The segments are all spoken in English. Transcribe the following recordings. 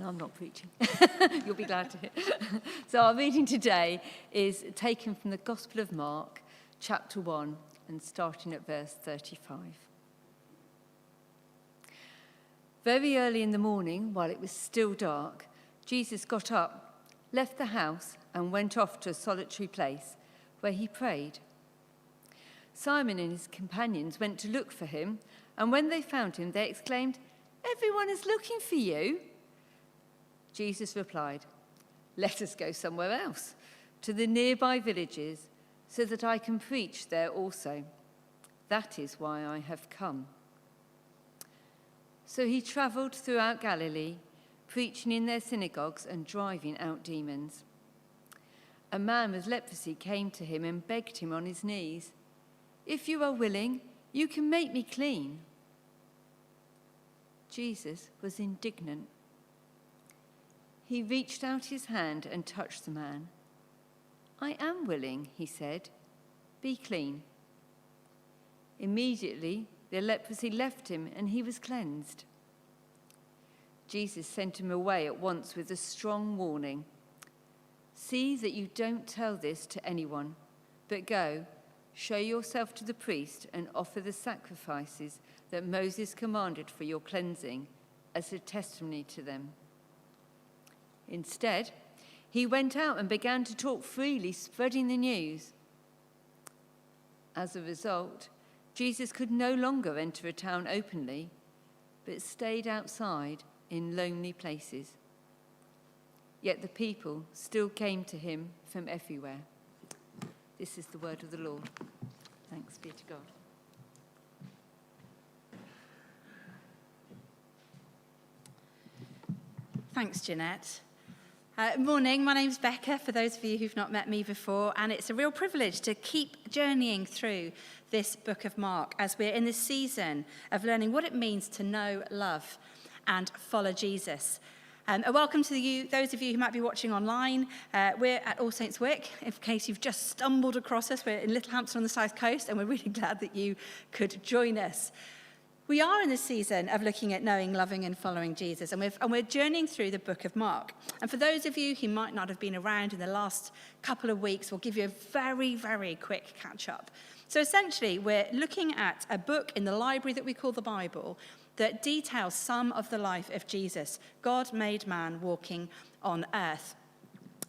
and I'm not preaching. You'll be glad to hear. So our reading today is taken from the Gospel of Mark, chapter 1, and starting at verse 35. Very early in the morning, while it was still dark, Jesus got up, left the house, and went off to a solitary place where he prayed. Simon and his companions went to look for him, and when they found him, they exclaimed, "Everyone is looking for you." Jesus replied, "Let us go somewhere else, to the nearby villages, so that I can preach there also. That is why I have come." So he travelled throughout Galilee, preaching in their synagogues and driving out demons. A man with leprosy came to him and begged him on his knees, "If you are willing, you can make me clean." Jesus was indignant. He reached out his hand and touched the man. "I am willing," he said. "Be clean." Immediately, the leprosy left him and he was cleansed. Jesus sent him away at once with a strong warning. "See that you don't tell this to anyone, but go, show yourself to the priest and offer the sacrifices that Moses commanded for your cleansing as a testimony to them." Instead, he went out and began to talk freely, spreading the news. As a result, Jesus could no longer enter a town openly, but stayed outside in lonely places. Yet the people still came to him from everywhere. This is the word of the Lord. Thanks be to God. Thanks, Jeanette. Morning, my name's Becca, for those of you who've not met me before, and it's a real privilege to keep journeying through this book of Mark as we're in this season of learning what it means to know, love, and follow Jesus. A welcome to those of you who might be watching online. We're at All Saints Wick, in case you've just stumbled across us. We're in Littlehampton on the south coast, and we're really glad that you could join us. We are in this season of looking at knowing, loving, and following Jesus, and we're journeying through the book of Mark. And for those of you who might not have been around in the last couple of weeks, we'll give you a very, very quick catch-up. So essentially, we're looking at a book in the library that we call the Bible that details some of the life of Jesus, God made man walking on earth.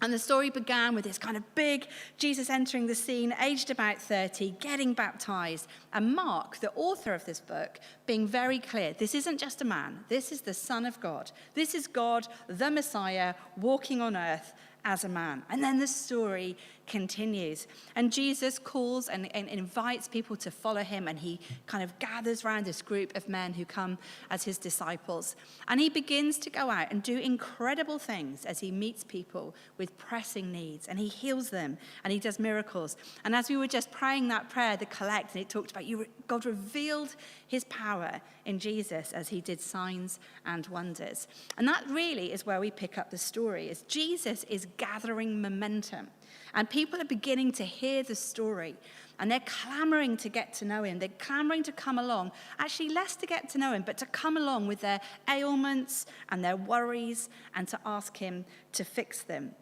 And the story began with this kind of big Jesus entering the scene, aged about 30, getting baptized. And Mark, the author of this book, being very clear, this isn't just a man. This is the Son of God. This is God, the Messiah, walking on earth as a man. And then the story continues. And Jesus calls and invites people to follow him, and he kind of gathers around this group of men who come as his disciples. And he begins to go out and do incredible things as he meets people with pressing needs, and he heals them, and he does miracles. And as we were just praying that prayer, the collect, and it talked about God revealed his power in Jesus as he did signs and wonders. And that really is where we pick up the story, is Jesus is gathering momentum. And people are beginning to hear the story, and they're clamoring to get to know him. They're clamoring to come along, actually less to get to know him, but to come along with their ailments and their worries and to ask him to fix them.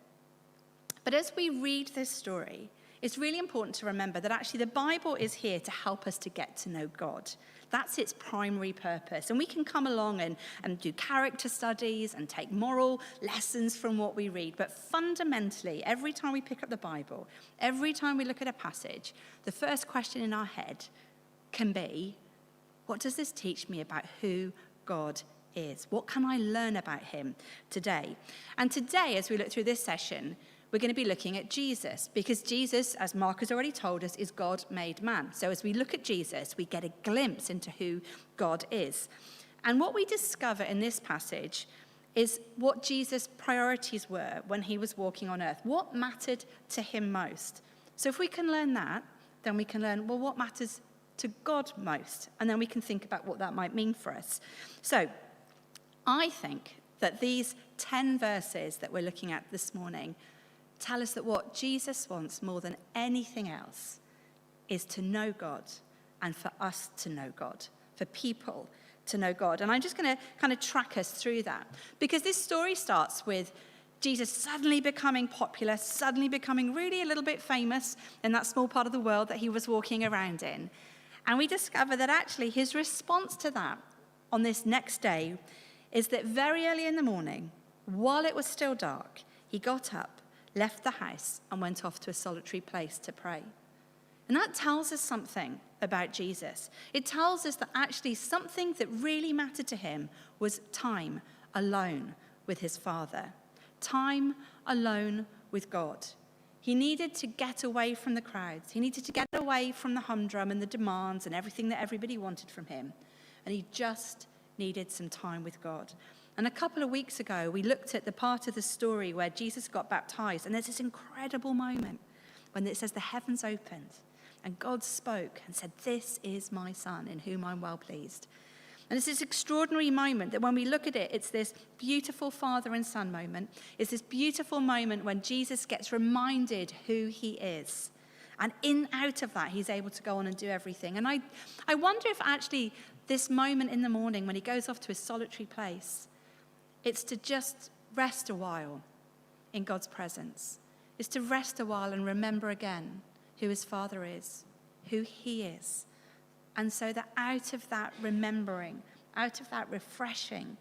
But as we read this story, it's really important to remember that actually the Bible is here to help us to get to know God. That's its primary purpose. And we can come along and do character studies and take moral lessons from what we read. But fundamentally, every time we pick up the Bible, every time we look at a passage, the first question in our head can be, what does this teach me about who God is? What can I learn about him today? And today, as we look through this session, we're going to be looking at Jesus, because Jesus, as Mark has already told us, is God made man. So as we look at Jesus, we get a glimpse into who God is. And what we discover in this passage is what Jesus' priorities were when he was walking on earth. What mattered to him most? So if we can learn that, then we can learn, well, what matters to God most? And then we can think about what that might mean for us. So I think that these 10 verses that we're looking at this morning tell us that what Jesus wants more than anything else is to know God, and for us to know God, for people to know God. And I'm just going to kind of track us through that, because this story starts with Jesus suddenly becoming popular, suddenly becoming really a little bit famous in that small part of the world that he was walking around in. And we discover that actually his response to that on this next day is that very early in the morning, while it was still dark, he got up, left the house, and went off to a solitary place to pray. And that tells us something about Jesus. It tells us that actually something that really mattered to him was time alone with his Father. Time alone with God. He needed to get away from the crowds. He needed to get away from the humdrum and the demands and everything that everybody wanted from him. And he just needed some time with God. And a couple of weeks ago, we looked at the part of the story where Jesus got baptized. And there's this incredible moment when it says the heavens opened and God spoke and said, "This is my son in whom I'm well pleased." And it's this extraordinary moment that when we look at it, it's this beautiful father and son moment. It's this beautiful moment when Jesus gets reminded who he is. And out of that, he's able to go on and do everything. And I wonder if actually this moment in the morning when he goes off to a solitary place, it's to just rest a while in God's presence. It's to rest a while and remember again who his Father is, who he is. And so that out of that remembering, out of that refreshing,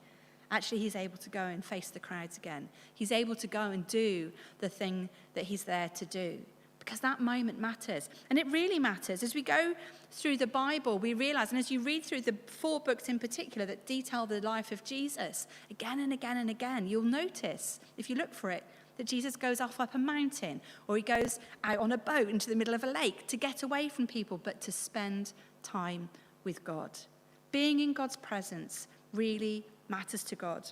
actually he's able to go and face the crowds again. He's able to go and do the thing that he's there to do. Because that moment matters. And it really matters. As we go through the Bible, we realize, and as you read through the 4 books in particular that detail the life of Jesus, again and again and again, you'll notice, if you look for it, that Jesus goes off up a mountain, or he goes out on a boat into the middle of a lake to get away from people, but to spend time with God. Being in God's presence really matters to God.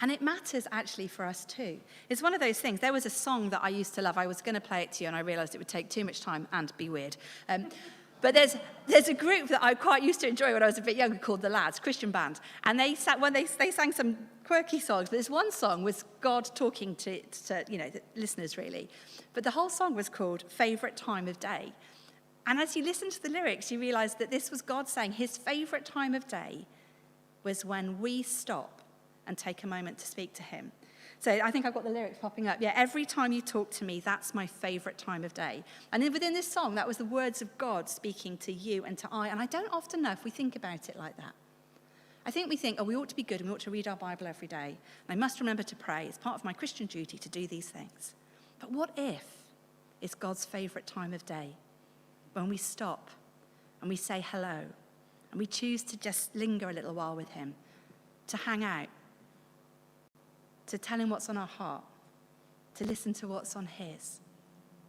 And it matters actually for us too. It's one of those things. There was a song that I used to love. I was going to play it to you and I realized it would take too much time and be weird. But there's a group that I quite used to enjoy when I was a bit younger called The Lads, Christian band. And they sang some quirky songs, but this one song was God talking to the listeners really. But the whole song was called Favourite Time of Day. And as you listen to the lyrics, you realize that this was God saying his favourite time of day was when we stop and take a moment to speak to him. So I think I've got the lyrics popping up. Yeah, every time you talk to me, that's my favourite time of day. And then within this song, that was the words of God speaking to you and to I. And I don't often know if we think about it like that. I think we think, we ought to be good and we ought to read our Bible every day. And I must remember to pray. It's part of my Christian duty to do these things. But what if it's God's favourite time of day? When we stop and we say hello and we choose to just linger a little while with him, to hang out, to tell him what's on our heart, to listen to what's on his.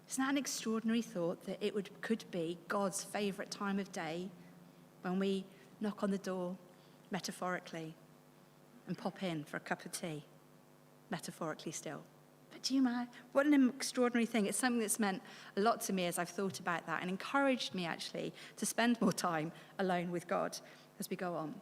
Isn't that an extraordinary thought that it could be God's favourite time of day when we knock on the door, metaphorically, and pop in for a cup of tea, metaphorically still. But do you mind? What an extraordinary thing. It's something that's meant a lot to me as I've thought about that and encouraged me actually to spend more time alone with God as we go on.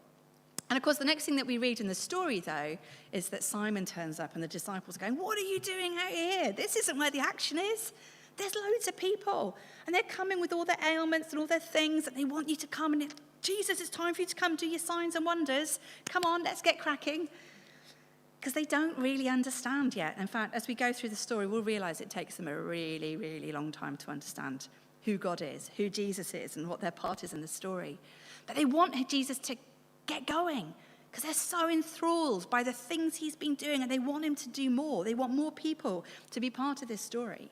And of course, the next thing that we read in the story, though, is that Simon turns up and the disciples are going, "What are you doing out here? This isn't where the action is. There's loads of people. And they're coming with all their ailments and all their things, and they want you to come. And Jesus, it's time for you to come do your signs and wonders. Come on, let's get cracking." Because they don't really understand yet. In fact, as we go through the story, we'll realize it takes them a really, really long time to understand who God is, who Jesus is, and what their part is in the story. But they want Jesus to get going because they're so enthralled by the things he's been doing and they want him to do more. They want more people to be part of this story.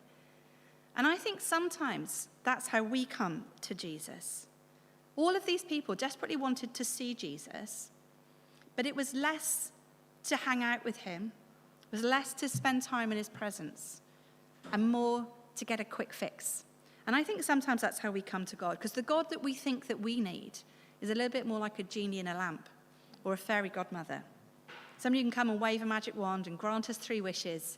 And I think sometimes that's how we come to Jesus. All of these people desperately wanted to see Jesus, but it was less to hang out with him, it was less to spend time in his presence, and more to get a quick fix. And I think sometimes that's how we come to God, because the God that we think that we need is a little bit more like a genie in a lamp or a fairy godmother. Somebody who can come and wave a magic wand and grant us 3 wishes.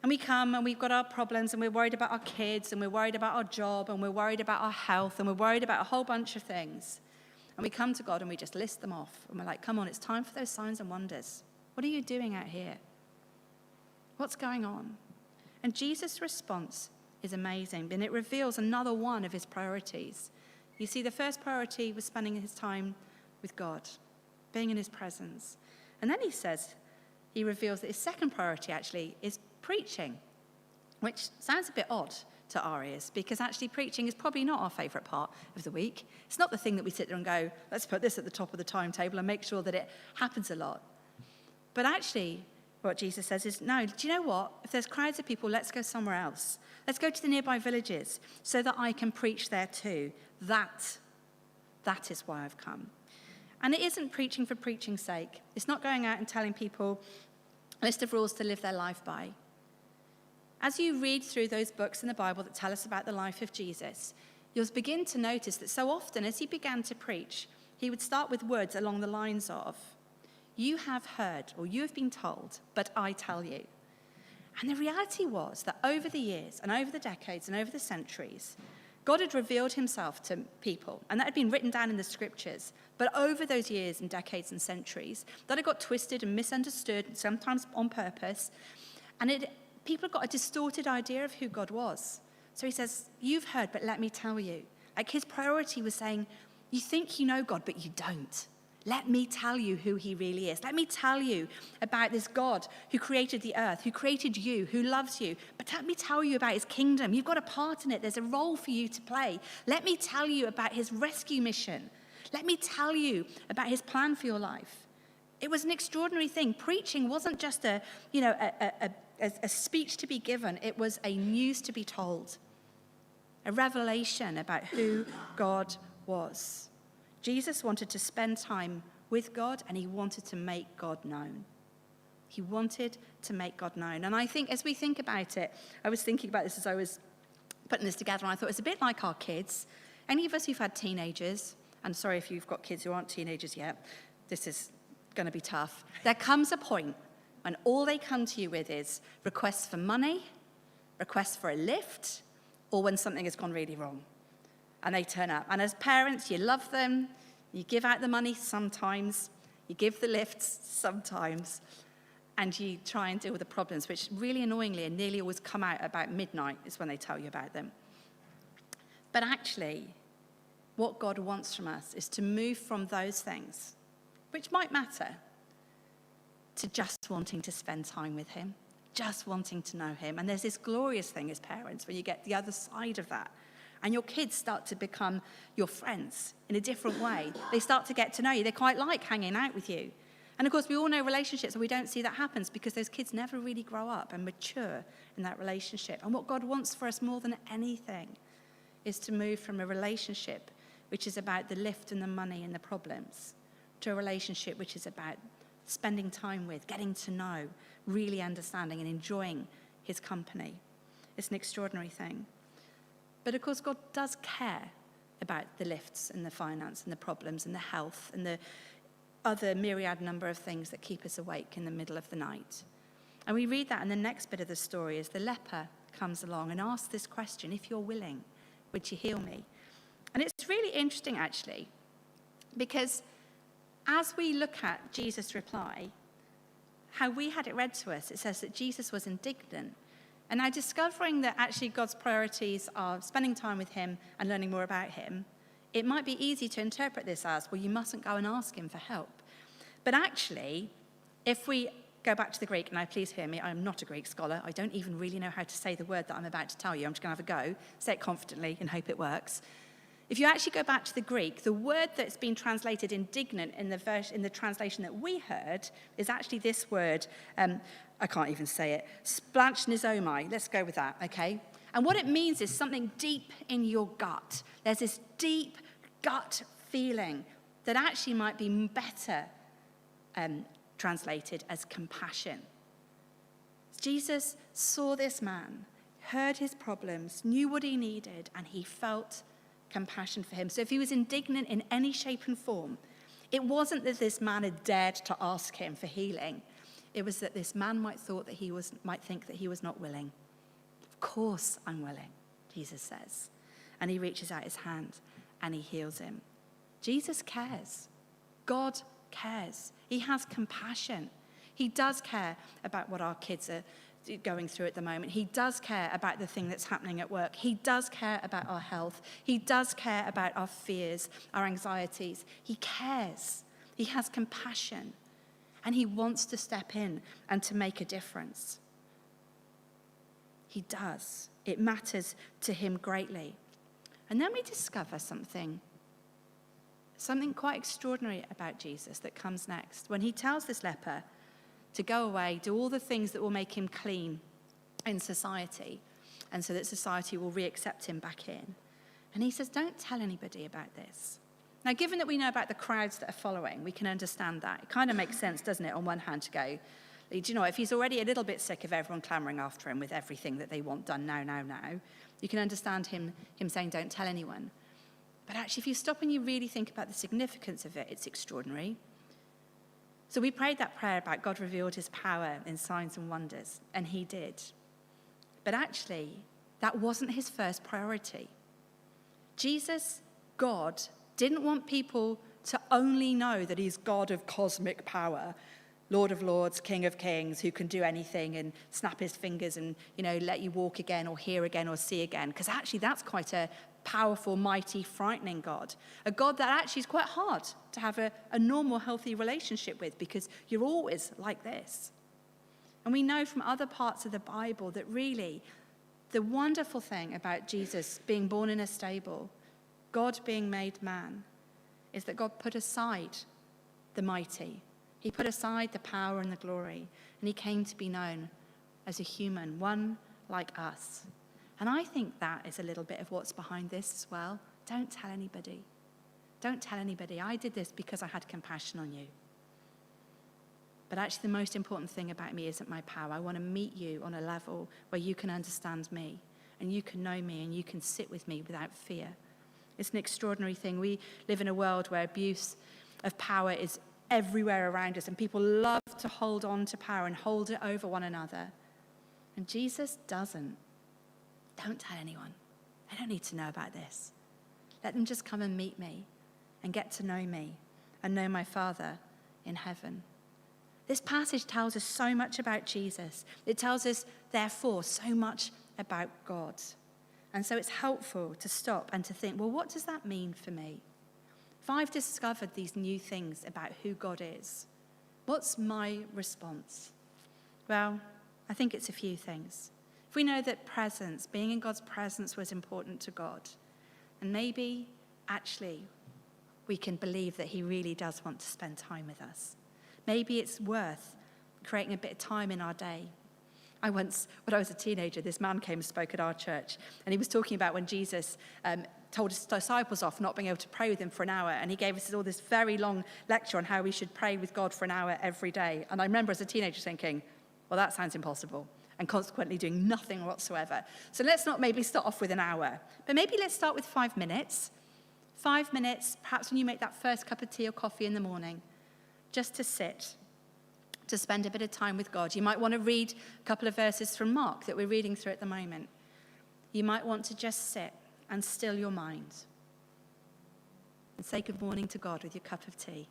And we come and we've got our problems and we're worried about our kids and we're worried about our job and we're worried about our health and we're worried about a whole bunch of things. And we come to God and we just list them off. And we're like, come on, it's time for those signs and wonders. What are you doing out here? What's going on? And Jesus' response is amazing. And it reveals another one of his priorities. You see, the first priority was spending his time with God, being in his presence. And then he reveals that his second priority actually is preaching, which sounds a bit odd to our ears, because actually preaching is probably not our favourite part of the week. It's not the thing that we sit there and go, let's put this at the top of the timetable and make sure that it happens a lot. But actually, what Jesus says is, no, do you know what? If there's crowds of people, let's go somewhere else. Let's go to the nearby villages so that I can preach there too. That is why I've come. And it isn't preaching for preaching's sake. It's not going out and telling people a list of rules to live their life by. As you read through those books in the Bible that tell us about the life of Jesus, you'll begin to notice that so often as he began to preach, he would start with words along the lines of, you have heard or you have been told, but I tell you. And the reality was that over the years and over the decades and over the centuries, God had revealed himself to people, and that had been written down in the scriptures. But over those years and decades and centuries, that had got twisted and misunderstood, sometimes on purpose, and people got a distorted idea of who God was. So he says, you've heard, but let me tell you. Like his priority was saying, you think you know God, but you don't. Let me tell you who he really is. Let me tell you about this God who created the earth, who created you, who loves you. But let me tell you about his kingdom. You've got a part in it. There's a role for you to play. Let me tell you about his rescue mission. Let me tell you about his plan for your life. It was an extraordinary thing. Preaching wasn't just a speech to be given. It was a news to be told, a revelation about who God was. Jesus wanted to spend time with God, and he wanted to make God known. He wanted to make God known. And I think as we think about it, I was thinking about this as I was putting this together, and I thought it's a bit like our kids. Any of us who've had teenagers, and sorry if you've got kids who aren't teenagers yet, this is going to be tough. There comes a point when all they come to you with is requests for money, requests for a lift, or when something has gone really wrong. And they turn up. And as parents, you love them. You give out the money sometimes. You give the lifts sometimes. And you try and deal with the problems, which really annoyingly and nearly always come out about midnight is when they tell you about them. But actually, what God wants from us is to move from those things, which might matter, to just wanting to spend time with him, just wanting to know him. And there's this glorious thing as parents when you get the other side of that. And your kids start to become your friends in a different way. They start to get to know you. They quite like hanging out with you. And of course, we all know relationships where we don't see that happens because those kids never really grow up and mature in that relationship. And what God wants for us more than anything is to move from a relationship which is about the lift and the money and the problems to a relationship which is about spending time with, getting to know, really understanding and enjoying his company. It's an extraordinary thing. But of course, God does care about the lifts and the finance and the problems and the health and the other myriad number of things that keep us awake in the middle of the night. And we read that in the next bit of the story as the leper comes along and asks this question, if you're willing, would you heal me? And it's really interesting, actually, because as we look at Jesus' reply, how we had it read to us, it says that Jesus was indignant. And now discovering that actually God's priorities are spending time with him and learning more about him, it might be easy to interpret this as, well, you mustn't go and ask him for help. But actually, if we go back to the Greek, and now please hear me, I'm not a Greek scholar. I don't even really know how to say the word that I'm about to tell you. I'm just going to have a go, say it confidently and hope it works. If you actually go back to the Greek, the word that's been translated indignant in the translation that we heard is actually this word, I can't even say it, splanchnisomai. Let's go with that, okay? And what it means is something deep in your gut. There's this deep gut feeling that actually might be better translated as compassion. Jesus saw this man, heard his problems, knew what he needed, and he felt compassion for him. So if he was indignant in any shape and form, it wasn't that this man had dared to ask him for healing. It was that this man might think that he was not willing. Of course I'm willing, Jesus says. And he reaches out his hand and he heals him. Jesus cares. God cares. He has compassion. He does care about what our kids are going through at the moment. He does care about the thing that's happening at work. He does care about our health. He does care about our fears, our anxieties. He cares. He has compassion. And he wants to step in and to make a difference. He does. It matters to him greatly. And then we discover something quite extraordinary about Jesus that comes next. When he tells this leper to go away, do all the things that will make him clean in society, and so that society will re-accept him back in. And he says, don't tell anybody about this. Now, given that we know about the crowds that are following, we can understand that. It kind of makes sense, doesn't it, on one hand to go, do you know, if he's already a little bit sick of everyone clamoring after him with everything that they want done now, you can understand him saying, don't tell anyone. But actually, if you stop and you really think about the significance of it, it's extraordinary. So we prayed that prayer about God revealed his power in signs and wonders, and he did. But actually, that wasn't his first priority. Jesus, God, didn't want people to only know that he's God of cosmic power, Lord of lords, King of kings, who can do anything and snap his fingers and, let you walk again or hear again or see again. Because actually that's quite a powerful, mighty, frightening God. A God that actually is quite hard to have a normal, healthy relationship with because you're always like this. And we know from other parts of the Bible that really the wonderful thing about Jesus being born in a stable, God being made man, is that God put aside the mighty. He put aside the power and the glory, and he came to be known as a human, one like us. And I think that is a little bit of what's behind this as well. Don't tell anybody. Don't tell anybody. I did this because I had compassion on you. But actually the most important thing about me isn't my power. I want to meet you on a level where you can understand me, and you can know me, and you can sit with me without fear. It's an extraordinary thing. We live in a world where abuse of power is everywhere around us, and people love to hold on to power and hold it over one another. And Jesus doesn't. Don't tell anyone. I don't need to know about this. Let them just come and meet me and get to know me and know my Father in heaven. This passage tells us so much about Jesus. It tells us, therefore, so much about God. And so it's helpful to stop and to think, well, what does that mean for me? If I've discovered these new things about who God is, what's my response? Well, I think it's a few things. If we know that presence, being in God's presence was important to God, and maybe actually we can believe that he really does want to spend time with us. Maybe it's worth creating a bit of time in our day. When I was a teenager, this man came and spoke at our church, and he was talking about when Jesus told his disciples off not being able to pray with him for an hour, and he gave us all this very long lecture on how we should pray with God for an hour every day. And I remember as a teenager thinking, well, that sounds impossible, and consequently doing nothing whatsoever. So let's not maybe start off with an hour, but maybe let's start with 5 minutes. 5 minutes, perhaps when you make that first cup of tea or coffee in the morning, just to sit, to spend a bit of time with God. You might want to read a couple of verses from Mark that we're reading through at the moment. You might want to just sit and still your mind and say good morning to God with your cup of tea,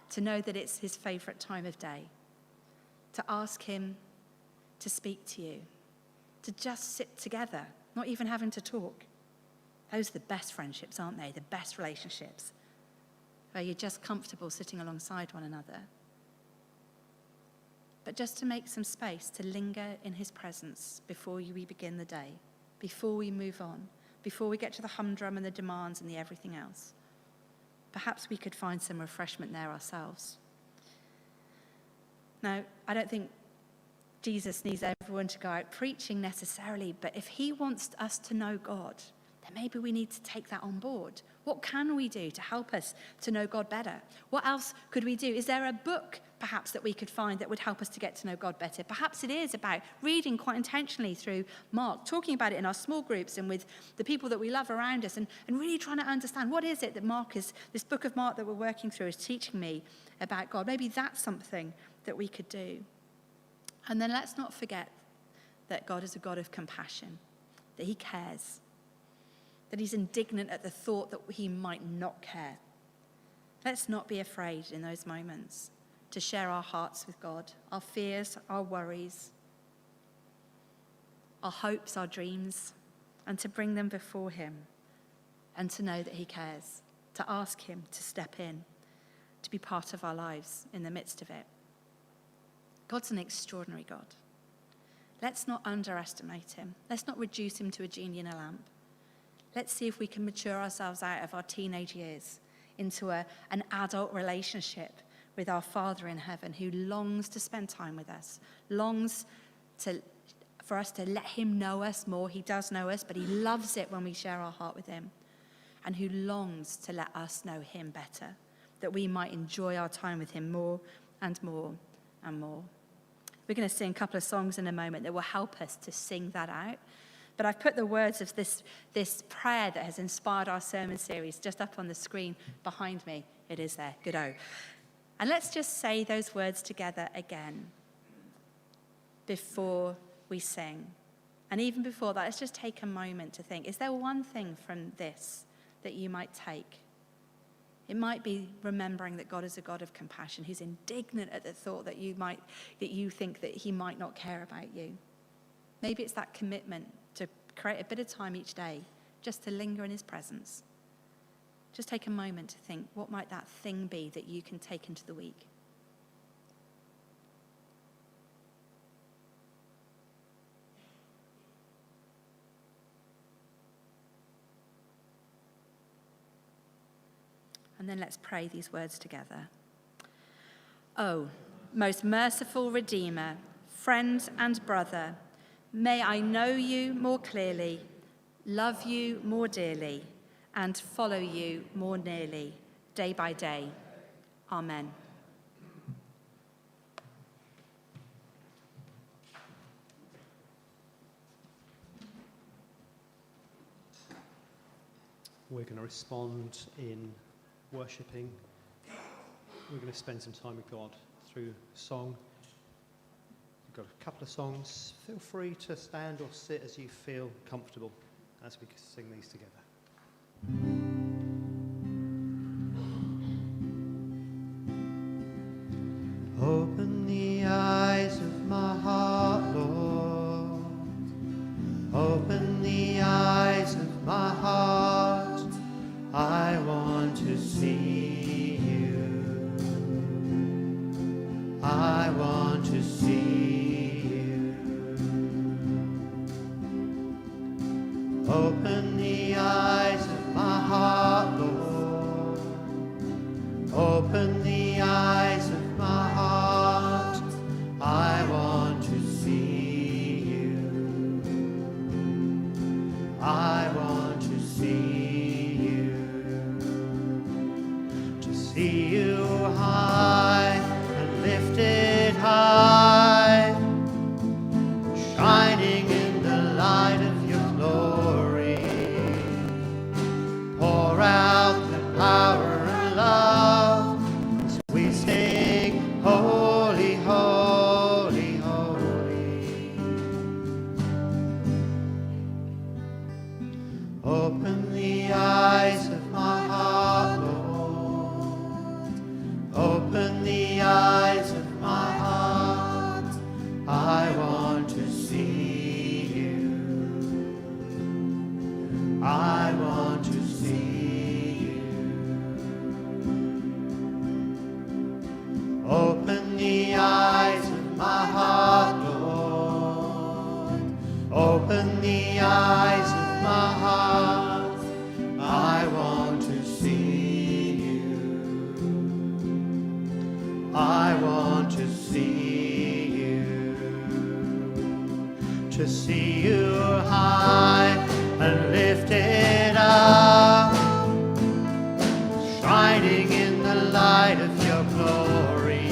to know that it's his favorite time of day, to ask him to speak to you, to just sit together, not even having to talk. Those are the best friendships, aren't they? The best relationships, where you're just comfortable sitting alongside one another. But just to make some space to linger in his presence before we begin the day, before we move on, before we get to the humdrum and the demands and the everything else. Perhaps we could find some refreshment there ourselves. Now, I don't think Jesus needs everyone to go out preaching necessarily, but if he wants us to know God, then maybe we need to take that on board. What can we do to help us to know God better? What else could we do? Is there a book, perhaps, that we could find that would help us to get to know God better? Perhaps it is about reading quite intentionally through Mark, talking about it in our small groups and with the people that we love around us, and really trying to understand what is it that this book of Mark that we're working through is teaching me about God. Maybe that's something that we could do. And then let's not forget that God is a God of compassion, that he cares, that he's indignant at the thought that he might not care. Let's not be afraid in those moments to share our hearts with God, our fears, our worries, our hopes, our dreams, and to bring them before him and to know that he cares, to ask him to step in, to be part of our lives in the midst of it. God's an extraordinary God. Let's not underestimate him. Let's not reduce him to a genie in a lamp. Let's see if we can mature ourselves out of our teenage years into an adult relationship with our Father in heaven, who longs to spend time with us, longs for us to let him know us more. He does know us, but he loves it when we share our heart with him, and who longs to let us know him better, that we might enjoy our time with him more and more and more. We're going to sing a couple of songs in a moment that will help us to sing that out. But I've put the words of this prayer that has inspired our sermon series just up on the screen behind me. It is there. Good-o. And let's just say those words together again before we sing. And even before that, let's just take a moment to think, is there one thing from this that you might take? It might be remembering that God is a God of compassion, who's indignant at the thought that you think that he might not care about you. Maybe it's that commitment to create a bit of time each day just to linger in his presence. Just take a moment to think, what might that thing be that you can take into the week? And then let's pray these words together. Oh, most merciful Redeemer, friend and brother, may I know you more clearly, love you more dearly, and follow you more nearly, day by day. Amen. We're going to respond in worshipping. We're going to spend some time with God through song. We've got a couple of songs. Feel free to stand or sit as you feel comfortable as we sing these together. Open the eyes of my heart, Lord. Open the eyes of my heart. I want to see you. I want to see you. Open the eyes of my heart, Lord. Open the eyes of my heart. I want to see you. I want to see you high and lifted high, shining in the light of your glory. Pour out the power and love as we sing, holy, holy, holy. Open the eyes of my heart, Lord. Open the eyes of my heart. I want to see you. I want to see you. Open the eyes of my heart, Lord. Open the eyes of my heart. I want to see you. I want to see you. To see you high and lifted up, shining in the light of your glory.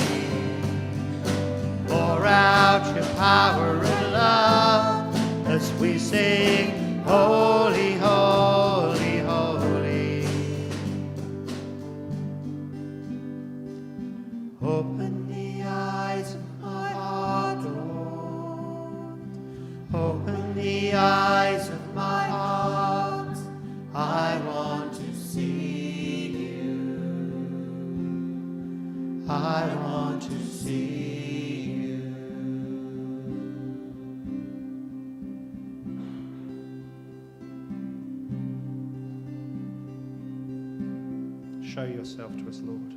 Pour out your power and love as we sing, holy, holy, holy. Open the eyes of my heart, Lord. Open the eyes of my heart. I want to see you. I want to see you. show yourself to us, Lord.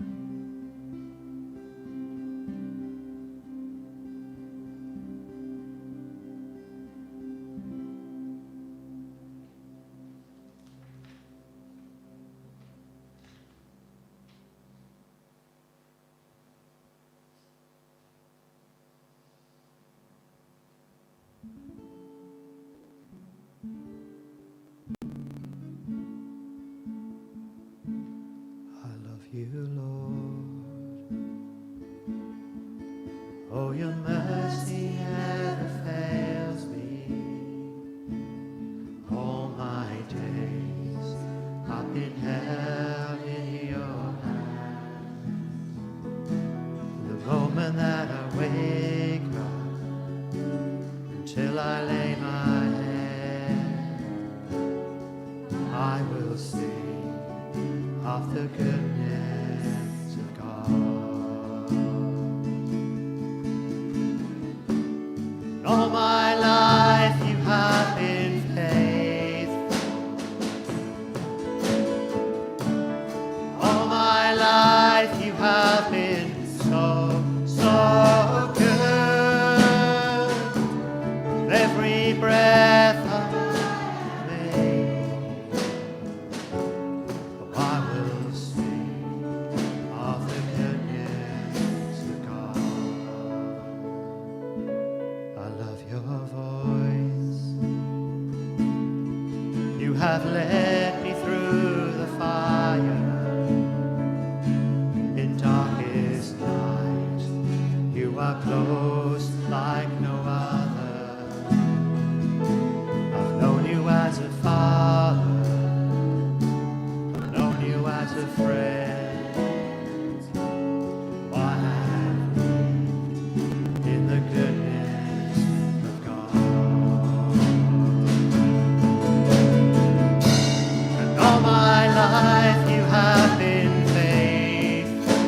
You, Lord, oh, your mercy never fails me. All my days I've been held in your hand. The moment that I wake up until I lay my head, I will sing of the goodness of God. All my life you have been faithful. All my life you have been so, so good. With every breath have led me through the fire in darkest night. You are close like no other. I've known you as a father, I've known you as a friend. I have lived in the goodness of God. All my life you have been faithful.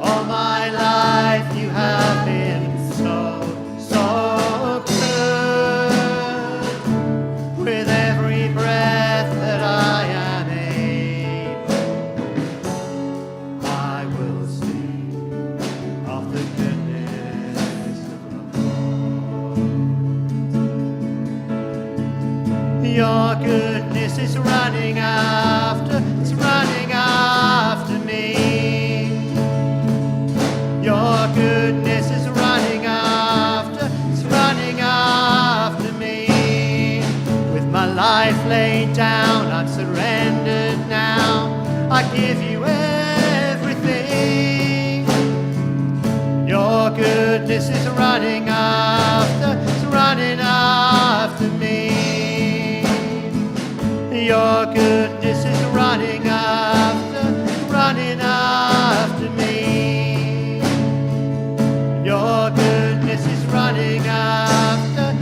All my life you have been so, so good. With every breath that I am able, I will sing of the goodness of the Lord. Your goodness is running after, it's running after me. Your goodness is running after, it's running after me. With my life laid down, I'm surrendered now. I give you everything. Your goodness is running after, it's running after me. Your goodness is running after me. Your goodness is running after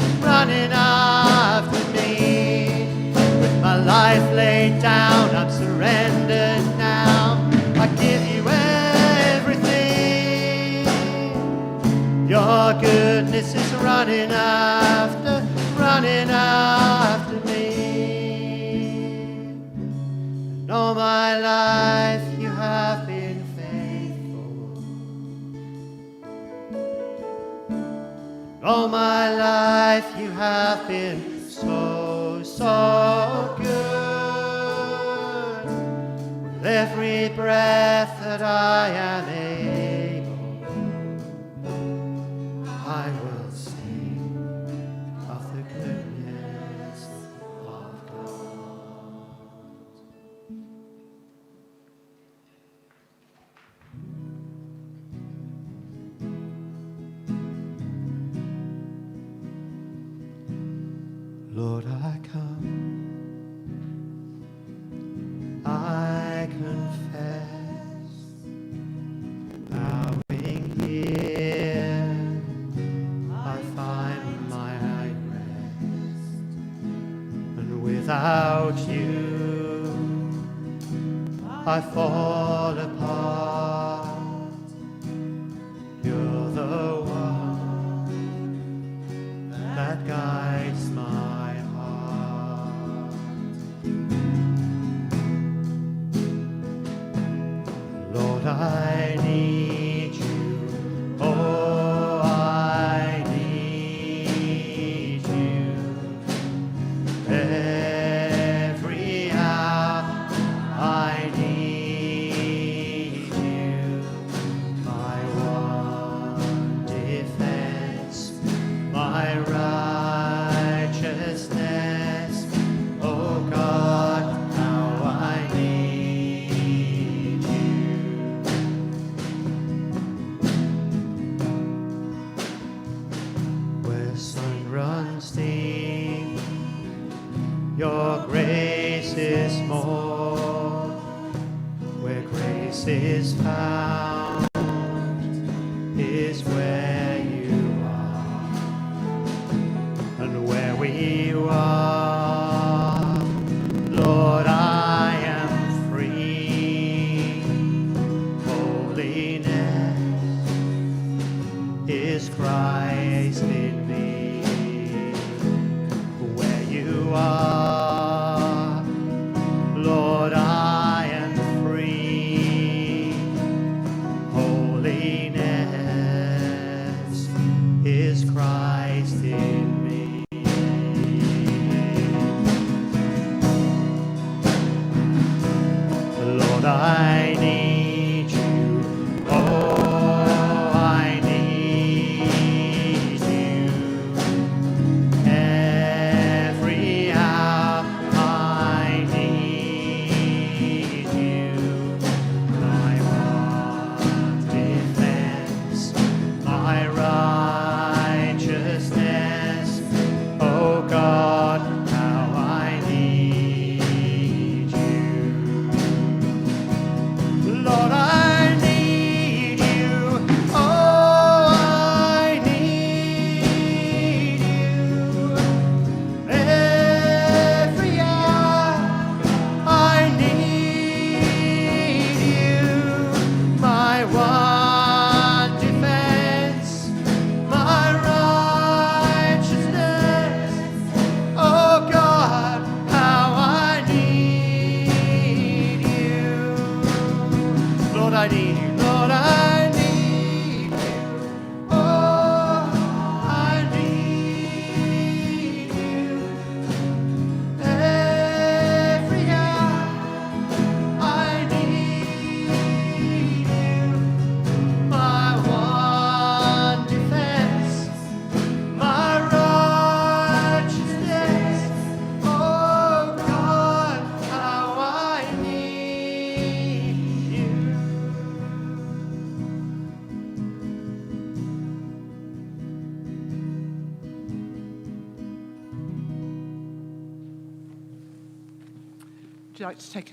me. With my life laid down, I'm surrendered now. I give you everything. Your goodness is running after me. All my life you have been faithful. All my life you have been so, so good. With every breath that I am able, I will sing of the goodness of God. Lord, I come, I confess, bowing here, I find my rest, and without you, I fall apart. You're the one that guides my heart. is found is where you are, and where we are, Lord, I am free. Holiness is Christ in me. Where you are, Lord, I am free. Holiness is Christ in me. Lord, I need you. Oh, I need you. Every hour I need you. My one defense, my righteousness. Oh God, how I need you. Lord, I need you. Oh, I need you. Every hour I need you. My one defense, my righteousness. Oh God, how I need you. Lord, I need you. Lord, I need you. Oh, I need you. Every hour I need you. My one defense, my righteousness. Oh God, how I need you. Would you like to take a